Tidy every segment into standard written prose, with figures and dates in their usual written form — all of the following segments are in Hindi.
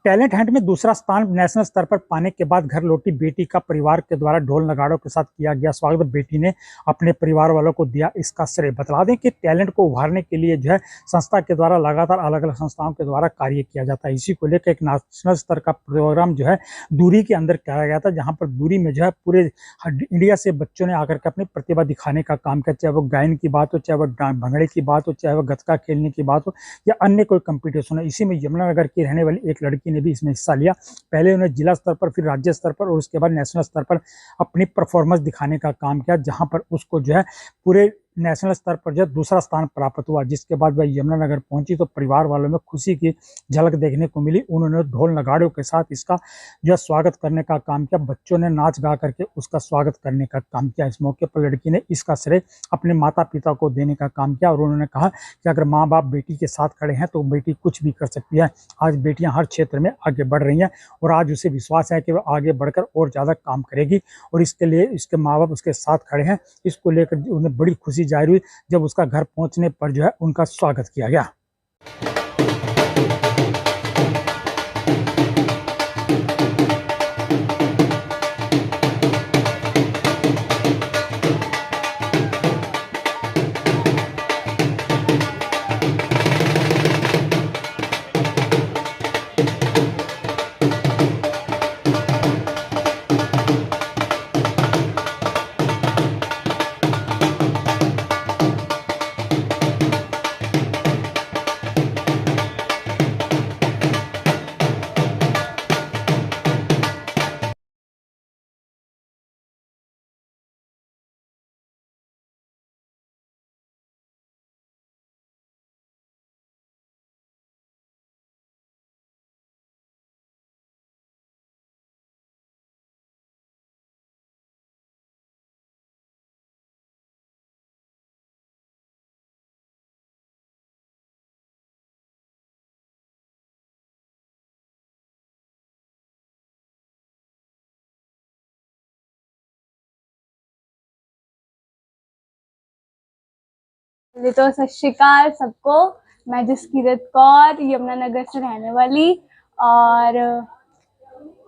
टैलेंट हंट में दूसरा स्थान नेशनल स्तर पर पाने के बाद घर लौटी बेटी का परिवार के द्वारा ढोल नगाड़ों के साथ किया गया स्वागत बेटी ने अपने परिवार वालों को दिया इसका श्रेय। बता दें कि टैलेंट को उभारने के लिए जो है संस्था के द्वारा लगातार अलग अलग संस्थाओं के द्वारा कार्य किया जाता है। इसी को लेकर एक नेशनल स्तर का प्रोग्राम जो है दूरी के अंदर कराया गया था, जहाँ पर दूरी में जो है पूरे इंडिया से बच्चों ने आकर के अपनी प्रतिभा दिखाने का काम किया, चाहे वो गायन की बात हो, चाहे वो भंगड़े की बात हो, चाहे वो गतका खेलने की बात हो या अन्य कोई कंपटीशन हो। इसी में यमुनानगर की रहने वाली एक लड़की ने भी इसमें हिस्सा लिया। पहले उन्हें जिला स्तर पर, फिर राज्य स्तर पर और उसके बाद नेशनल स्तर पर अपनी परफॉर्मेंस दिखाने का काम किया, जहां पर उसको जो है पूरे नेशनल स्तर पर जो दूसरा स्थान प्राप्त हुआ। जिसके बाद वह यमुनानगर पहुंची तो परिवार वालों में खुशी की झलक देखने को मिली। उन्होंने ढोल नगाड़ों के साथ इसका जो स्वागत करने का काम किया, बच्चों ने नाच गा करके उसका स्वागत करने का काम किया। इस मौके पर लड़की ने इसका श्रेय अपने माता पिता को देने का काम किया और उन्होंने कहा कि अगर माँ बाप बेटी के साथ खड़े हैं तो बेटी कुछ भी कर सकती है। आज बेटियां हर क्षेत्र में आगे बढ़ रही हैं और आज उसे विश्वास है कि वह आगे बढ़कर और ज़्यादा काम करेगी और इसके लिए इसके माँ बाप उसके साथ खड़े हैं। इसको लेकर उन्हें बड़ी खुशी जाहिर हुई जब उसका घर पहुंचने पर जो है उनका स्वागत किया गया। तो सत श्री अकाल सबको। मैं जसकीरत कौर यमुनानगर से रहने वाली, और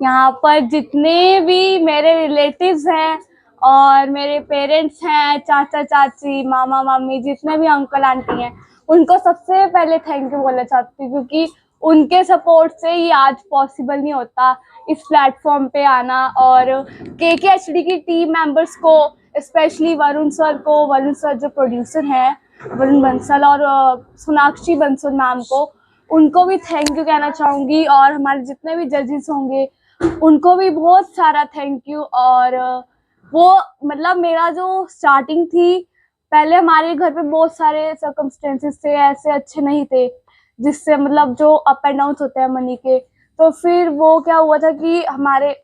यहाँ पर जितने भी मेरे रिलेटिव्स हैं और मेरे पेरेंट्स हैं, चाचा चाची, मामा मामी, जितने भी अंकल आंटी हैं, उनको सबसे पहले थैंक यू बोलना चाहती हूँ, क्योंकि उनके सपोर्ट से ही आज पॉसिबल नहीं होता इस प्लेटफॉर्म पे आना। और KKHD की टीम मेंबर्स को, स्पेशली वरुण सर जो प्रोड्यूसर हैं, वरुण बंसल, और सोनाक्षी बंसल मैम को, उनको भी थैंक यू कहना चाहूँगी। और हमारे जितने भी जजेस होंगे उनको भी बहुत सारा थैंक यू। और वो मतलब मेरा जो स्टार्टिंग थी, पहले हमारे घर पे बहुत सारे सर्कमस्टेंसेस थे, ऐसे अच्छे नहीं थे, जिससे मतलब जो अप एंड डाउन होते हैं मनी के। तो फिर वो क्या हुआ था कि हमारे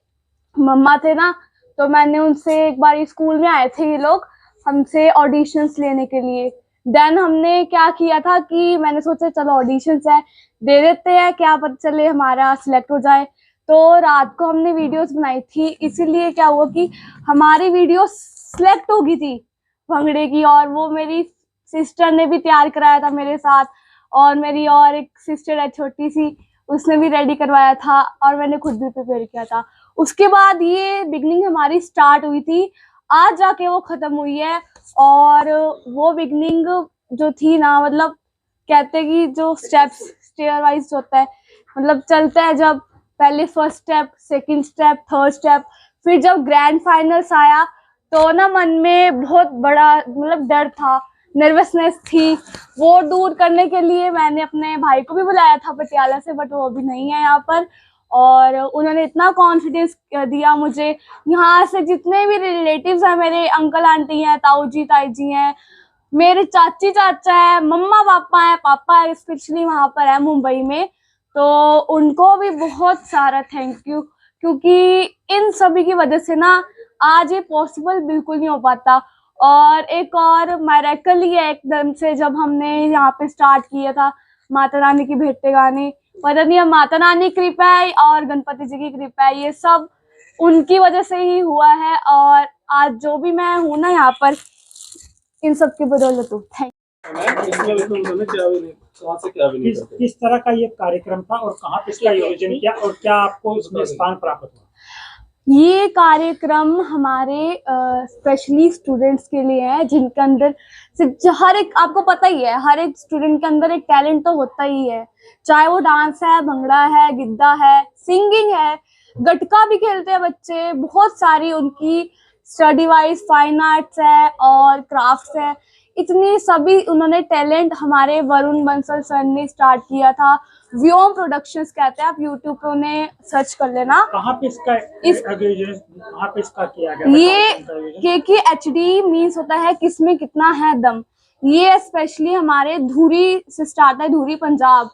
मम्मा थे ना, तो मैंने उनसे एक बार स्कूल में आए थे ये लोग हमसे ऑडिशंस लेने के लिए। देन हमने क्या किया था कि मैंने सोचा चलो ऑडिशंस है, दे देते हैं, क्या पता चले हमारा सिलेक्ट हो जाए। तो रात को हमने वीडियोस बनाई थी, इसीलिए क्या हुआ कि हमारी वीडियो सिलेक्ट हो गई थी भंगड़े की, और वो मेरी सिस्टर ने भी तैयार कराया था मेरे साथ, और मेरी और एक सिस्टर है छोटी सी, उसने भी रेडी करवाया था, और मैंने खुद भी प्रिपेयर किया था। उसके बाद ये बिगनिंग हमारी स्टार्ट हुई थी, आज जाके वो खत्म हुई है। और वो बिगनिंग जो थी ना, मतलब कहते कि जो स्टेप्स स्टेयर वाइज होता है, मतलब चलता है, जब पहले first step, second step, third step, फिर जब ग्रैंड फाइनल्स आया तो ना मन में बहुत बड़ा मतलब डर था, नर्वसनेस थी। वो दूर करने के लिए मैंने अपने भाई को भी बुलाया था पटियाला से, बट वो अभी नहीं है यहाँ पर। और उन्होंने इतना कॉन्फिडेंस दिया मुझे। यहाँ से जितने भी रिलेटिव्स हैं, मेरे अंकल आंटी हैं, ताऊ जी ताई जी हैं, मेरे चाची चाचा है, मम्मा पापा है स्पेशली वहां पर है मुंबई में, तो उनको भी बहुत सारा थैंक यू, क्योंकि इन सभी की वजह से ना आज ये पॉसिबल बिल्कुल नहीं हो पाता। और एक और मैरेकल ही है एकदम से, जब हमने यहाँ पे स्टार्ट किया था माता रानी की भेंटे गाने, पता नहीं अब माता रानी की कृपा है और गणपति जी की कृपा है, ये सब उनकी वजह से ही हुआ है। और आज जो भी मैं हूँ ना यहाँ पर, इन सब की बदौलत हूँ। थैंक वहाँ से क्या भी नहीं करते। किस तरह का ये कार्यक्रम था और कहाँ पे इसका आयोजन किया और क्या आपको इसमें स्थान प्राप्त हुआ? ये कार्यक्रम हमारे स्पेशली स्टूडेंट्स के लिए है, जिनके अंदर हर एक, आपको पता ही है, हर एक स्टूडेंट के अंदर एक टैलेंट तो होता ही है, चाहे वो डांस है, भंगड़ा है, गिद्दा है, सिंगिंग है, गटका भी खेलते हैं बच्चे, बहुत सारी उनकी स्टडी वाइज फाइन आर्ट्स है और क्राफ्ट्स है, इतनी सभी उन्होंने टैलेंट हमारे वरुण बंसल सर ने स्टार्ट किया था। व्योम प्रोडक्शंस कहते हैं, आप यूट्यूब पे उन्हें सर्च कर लेना। कहाँ पे इसका आयोजन कहाँ पे इसका किया गया? ये KKHD मीन्स होता है किसमें कितना है दम। ये स्पेशली हमारे धुरी से स्टार्ट है, धुरी पंजाब,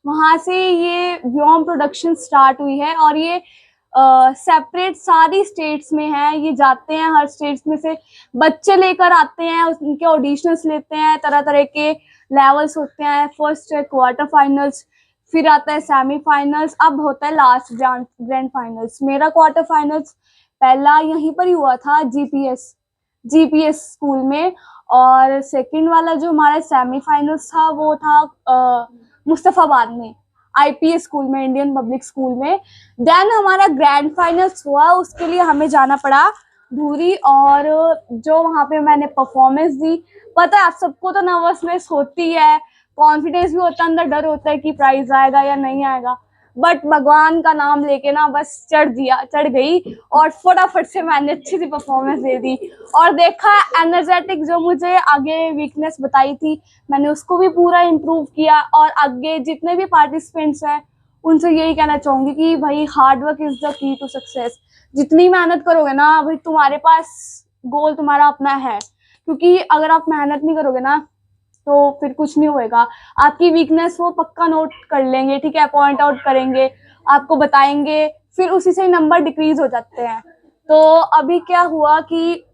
वहां से ये व्योम प्रोडक्शन स्टार्ट हुई है और ये सेपरेट सारी स्टेट्स में है। ये जाते हैं, हर स्टेट्स में से बच्चे लेकर आते हैं, उनके ऑडिशंस लेते हैं, तरह तरह के लेवल्स होते हैं, फर्स्ट क्वार्टर फाइनल्स, फिर आता है सेमीफाइनल्स, अब होता है लास्ट ग्रैंड फाइनल्स। मेरा क्वार्टर फाइनल्स पहला यहीं पर ही हुआ था, जीपीएस स्कूल में, और सेकंड वाला जो हमारा सेमीफाइनल्स था वो था मुस्तफाबाद में, IPS स्कूल में, इंडियन पब्लिक स्कूल में। देन हमारा ग्रैंड फाइनल्स हुआ, उसके लिए हमें जाना पड़ा धुरी, और जो वहाँ पे मैंने परफॉर्मेंस दी, पता है आप सबको तो नर्वसनेस होती है, कॉन्फिडेंस भी होता है, अंदर डर होता है कि प्राइज आएगा या नहीं आएगा, बट भगवान का नाम लेके ना बस चढ़ गई और फटाफट से मैंने अच्छी सी परफॉर्मेंस दे दी और देखा एनर्जेटिक जो मुझे आगे वीकनेस बताई थी मैंने उसको भी पूरा इम्प्रूव किया। और आगे जितने भी पार्टिसिपेंट्स हैं उनसे यही कहना चाहूंगी कि भाई hard work is the key to success. जितनी मेहनत करोगे ना भाई, तुम्हारे पास गोल तुम्हारा अपना है, क्योंकि अगर आप मेहनत नहीं करोगे ना तो फिर कुछ नहीं होएगा। आपकी वीकनेस वो पक्का नोट कर लेंगे, ठीक है, पॉइंट आउट करेंगे, आपको बताएंगे, फिर उसी से नंबर डिक्रीज हो जाते हैं। तो अभी क्या हुआ कि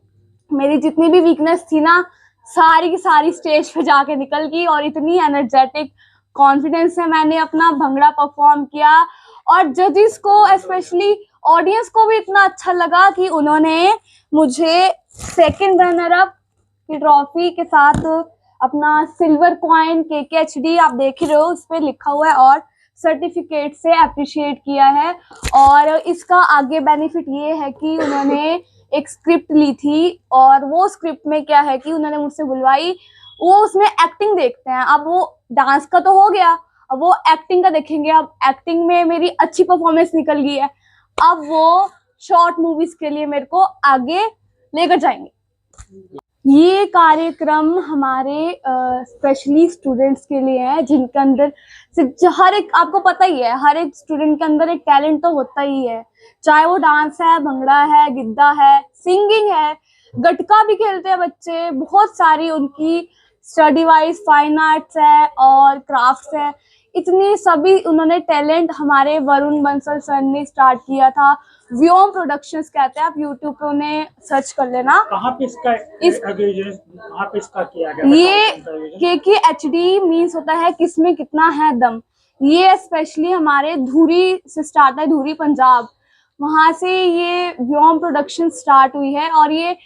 मेरी जितनी भी वीकनेस थी ना, सारी की सारी स्टेज पे जाके निकल गई और इतनी एनर्जेटिक कॉन्फिडेंस से मैंने अपना भंगड़ा परफॉर्म किया और जजेस को स्पेशली ऑडियंस को भी इतना अच्छा लगा कि उन्होंने मुझे सेकंड रनर अप की ट्रॉफी के साथ अपना सिल्वर कॉइन KKHD आप देख ही रहे हो, उस पर लिखा हुआ है, और सर्टिफिकेट से अप्रिशिएट किया है। और इसका आगे बेनिफिट ये है कि उन्होंने एक स्क्रिप्ट ली थी और वो स्क्रिप्ट में क्या है कि उन्होंने मुझसे बुलवाई, वो उसमें एक्टिंग देखते हैं। अब वो डांस का तो हो गया, अब वो एक्टिंग का देखेंगे। अब एक्टिंग में मेरी अच्छी परफॉर्मेंस निकल गई है, अब वो शॉर्ट मूवीज के लिए मेरे को आगे लेकर जाएंगे। ये कार्यक्रम हमारे स्पेशली स्टूडेंट्स के लिए है, जिनके अंदर हर एक, आपको पता ही है, हर एक स्टूडेंट के अंदर एक टैलेंट तो होता ही है, चाहे वो डांस है, भंगड़ा है, गिद्दा है, सिंगिंग है, गटका भी खेलते हैं बच्चे, बहुत सारी उनकी स्टडी वाइज फाइन आर्ट्स है और क्राफ्ट्स है, इतनी सभी उन्होंने टैलेंट हमारे वरुण बंसल सर ने स्टार्ट किया था। व्योम प्रोडक्शंस कहते हैं, आप यूट्यूब पे उन्हें सर्च कर लेना। कहाँ पे इसका आयोजन कहाँ पे इसका किया गया? ये KKHD मीन्स होता है किसमें कितना है दम। ये स्पेशली हमारे धुरी से स्टार्ट है, धुरी पंजाब, वहां से ये व्योम प्रोडक्शन स्टार्ट हुई है और ये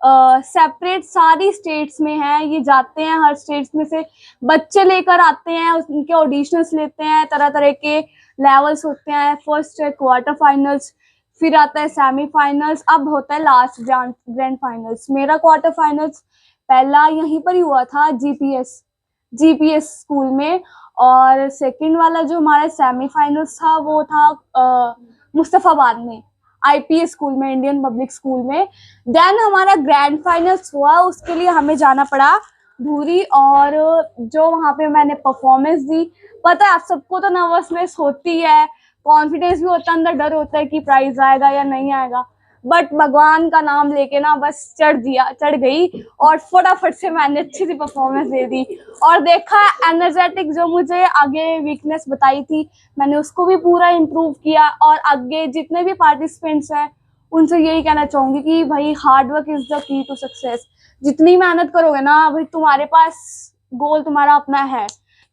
सेपरेट सारी स्टेट्स में है। ये जाते हैं, हर स्टेट्स में से बच्चे लेकर आते हैं, उनके ऑडिशंस लेते हैं, तरह तरह के लेवल्स होते हैं, फर्स्ट क्वार्टर फाइनल्स, फिर आता है सेमीफाइनल्स, अब होता है लास्ट ग्रैंड फाइनल्स। मेरा क्वार्टर फाइनल्स पहला यहीं पर ही हुआ था, जीपीएस स्कूल में, और सेकंड वाला जो हमारा सेमीफाइनल्स था वो था मुस्तफाबाद में, IPS स्कूल में, इंडियन पब्लिक स्कूल में। देन हमारा ग्रैंड फाइनल्स हुआ, उसके लिए हमें जाना पड़ा धुरी, और जो वहाँ पे मैंने परफॉर्मेंस दी, पता है आप सबको तो नर्वसनेस होती है, कॉन्फिडेंस भी होता है, अंदर डर होता है कि प्राइज आएगा या नहीं आएगा, बट भगवान का नाम लेके ना बस चढ़ गई और फटाफट से मैंने अच्छी सी परफॉर्मेंस दे दी और देखा एनर्जेटिक जो मुझे आगे वीकनेस बताई थी मैंने उसको भी पूरा इम्प्रूव किया। और आगे जितने भी पार्टिसिपेंट्स हैं उनसे यही कहना चाहूंगी कि भाई hard work is the key to success. जितनी मेहनत करोगे ना भाई, तुम्हारे पास गोल तुम्हारा अपना है,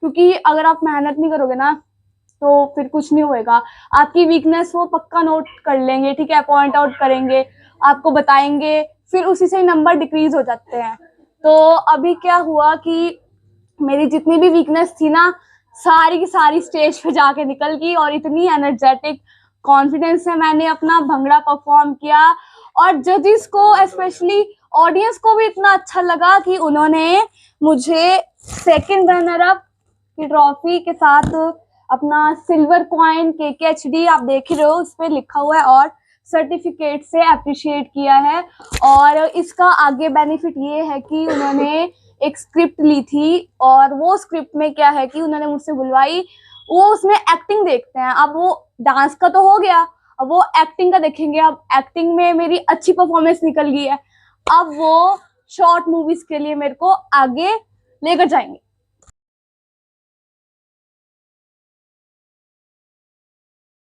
क्योंकि अगर आप मेहनत नहीं करोगे ना तो फिर कुछ नहीं होएगा। आपकी वीकनेस वो पक्का नोट कर लेंगे, ठीक है, पॉइंट आउट करेंगे, आपको बताएंगे, फिर उसी से नंबर डिक्रीज हो जाते हैं। तो अभी क्या हुआ कि मेरी जितनी भी वीकनेस थी ना, सारी की सारी स्टेज पे जाके निकल गई, और इतनी एनर्जेटिक कॉन्फिडेंस से मैंने अपना भंगड़ा परफॉर्म किया। और जजेस को, स्पेशली ऑडियंस को भी इतना अच्छा लगा कि उन्होंने मुझे सेकंड रनर अप की ट्रॉफी के साथ अपना सिल्वर कॉइन KKHD, आप देख ही रहे हो उस पे लिखा हुआ है, और सर्टिफिकेट से अप्रिशिएट किया है। और इसका आगे बेनिफिट ये है कि उन्होंने एक स्क्रिप्ट ली थी, और वो स्क्रिप्ट में क्या है कि उन्होंने मुझसे बुलवाई, वो उसमें एक्टिंग देखते हैं। अब वो डांस का तो हो गया, अब वो एक्टिंग का देखेंगे। अब एक्टिंग में मेरी अच्छी परफॉर्मेंस निकल गई है, अब वो शॉर्ट मूवीज के लिए मेरे को आगे लेकर जाएंगे।